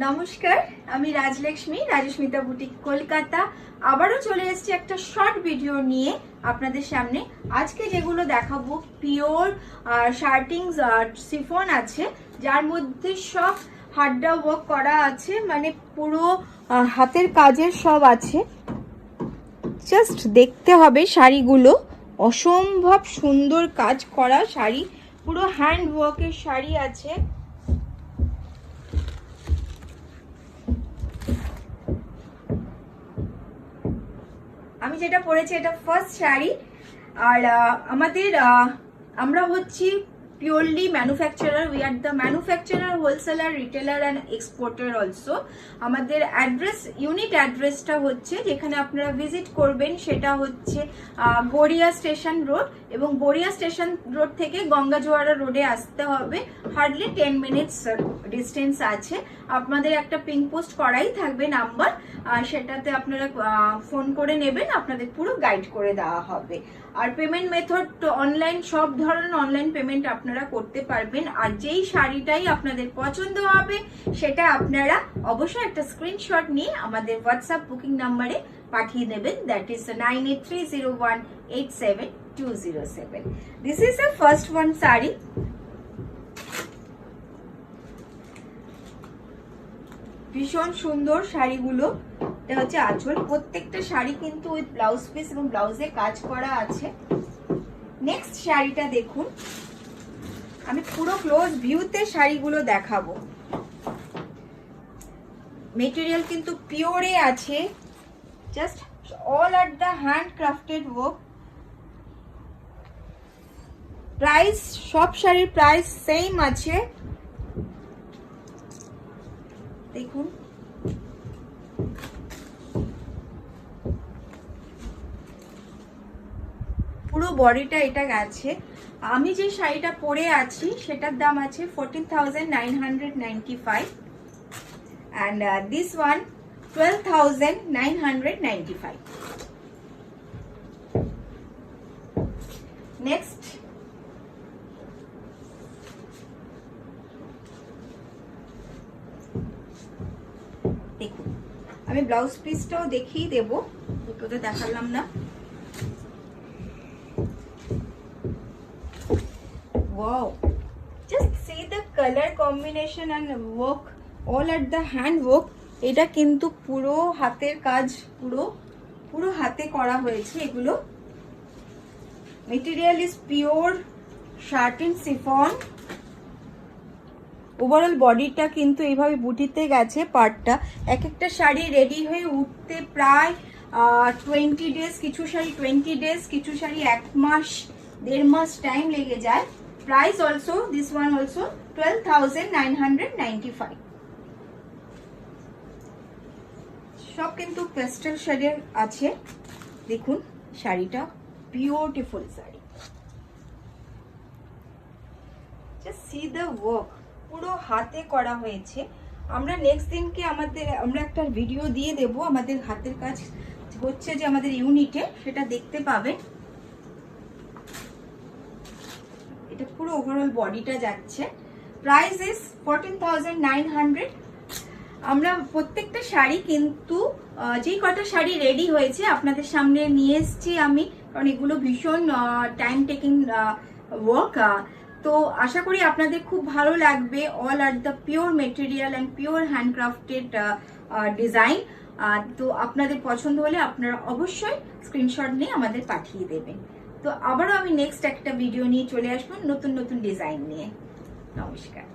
নমস্কার, আমি রাজলক্ষ্মী, রাজস্মিতা বুটিক কলকাতা। আবারও চলে এসেছি একটা শর্ট ভিডিও নিয়ে আপনাদের সামনে। আজকে যেগুলো দেখাবো পিওর শার্টিংস সিফন আছে, যার মধ্যে সব হাড্ডা ওয়ার্ক করা আছে, মানে পুরো হাতের কাজের সব আছে। জাস্ট দেখতে হবে শাড়িগুলো, অসম্ভব সুন্দর কাজ করা শাড়ি, পুরো হ্যান্ড ওয়ার্কের শাড়ি আছে। আমি যেটা পরেছি এটা ফার্স্ট শাড়ি। আর আমরা হচ্ছি purely manufacturer. We are the manufacturer, wholesaler, retailer and exporter also. আমাদের অ্যাড্রেস, ইউনিট অ্যাড্রেসটা হচ্ছে, যেখানে আপনারা ভিজিট করবেন সেটা হচ্ছে গড়িয়া স্টেশন রোড, এবং গড়িয়া স্টেশন রোড থেকে গঙ্গাজোয়ারা রোডে আসতে হবে। হার্ডলি 10 মিনিটস ডিস্টেন্স আছে। আপনাদের একটা পিঙ্ক পোস্ট করাই থাকবে নাম্বার, সেটাতে আপনারা ফোন করে নেবেন, আপনাদের পুরো গাইড করে দেওয়া হবে। আর পেমেন্ট মেথড অনলাইন, সব ধরনের অনলাইন পেমেন্ট আপনারা করতে পারবেন। আর যেই শাড়িটাই আপনাদের পছন্দ হবে সেটা আপনারা অবশ্যই একটা স্ক্রিনশট নিয়ে আমাদের হোয়াটসঅ্যাপ বুকিং নাম্বারে পাঠিয়ে দেবেন, that is 9830187207। This is the first one sari. ভীষণ সুন্দর শাড়িগুলো। এটা হচ্ছে আঁচল, প্রত্যেকটা শাড়ি কিন্তু উইথ ব্লাউজ পিস এবং ব্লাউজে কাজ করা আছে। নেক্সট শাড়িটা দেখুন, আমি পুরো ক্লোজ ভিউতে শাড়িগুলো দেখাবো। মেটেরিয়াল কিন্তু পিওরে আছে, just all are the hand crafted work. Price, সব শাড়ির প্রাইস সেম আছে। দেখুন, পুরো বডিটা এটা গেছে। আমি যে শাড়িটা পরে আছি সেটার দাম আছে 14,995 and this one 12,995. Next, দেখুন, আমি ব্লাউজ পিসটাও দেখিয়ে দেবো, ভিডিওতে দেখালাম না। Wow, just see the color combination and work, all at the hand work. এটা কিন্তু পুরো হাতের কাজ, পুরো হাতে করা হয়েছে এগুলো। Material is pure shirting chiffon. Overall বডিটা কিন্তু এইভাবে বুটিতে গেছে পার্টটা। এক একটা শাড়ি রেডি হয়ে উঠতে প্রায় 20 ডেজ, কিছু শাড়ি 20 ডেজ, কিছু শাড়ি 1 মাস 1.5 মাস টাইম লেগে যায়। Price also, this one also 12,995. সব কিন্তু পেস্টেল শেডের আছে। দেখুন শাড়িটা, beautiful sari. Just see the work, পুরো হাতে করা হয়েছে। আমরা নেক্সট দিনকে আমরা একটা ভিডিও দিয়ে দেব আমাদের হাতের কাজ হচ্ছে যে আমাদের ইউনিটে, সেটা দেখতে পাবেন। এটা পুরো ওভারঅল বডিটা যাচ্ছে। Price is 14,900। আমরা প্রত্যেকটা শাড়ি কিন্তু যেই কটা শাড়ি রেডি হয়েছে আপনাদের সামনে নিয়ে এসেছি আমি, কারণ এগুলো ভীষণ টাইম টেকিং ওয়ার্ক। তো আশা করি আপনাদের খুব ভালো লাগবে। All are the pure material and pure handcrafted design. তো আপনাদের পছন্দ হলে আপনারা অবশ্যই স্ক্রিনশট নিয়ে আমাদের পাঠিয়ে দেবেন। তো আবারও আমি নেক্সট একটা ভিডিও নিয়ে চলে আসবো নতুন নতুন ডিজাইন নিয়ে। নমস্কার।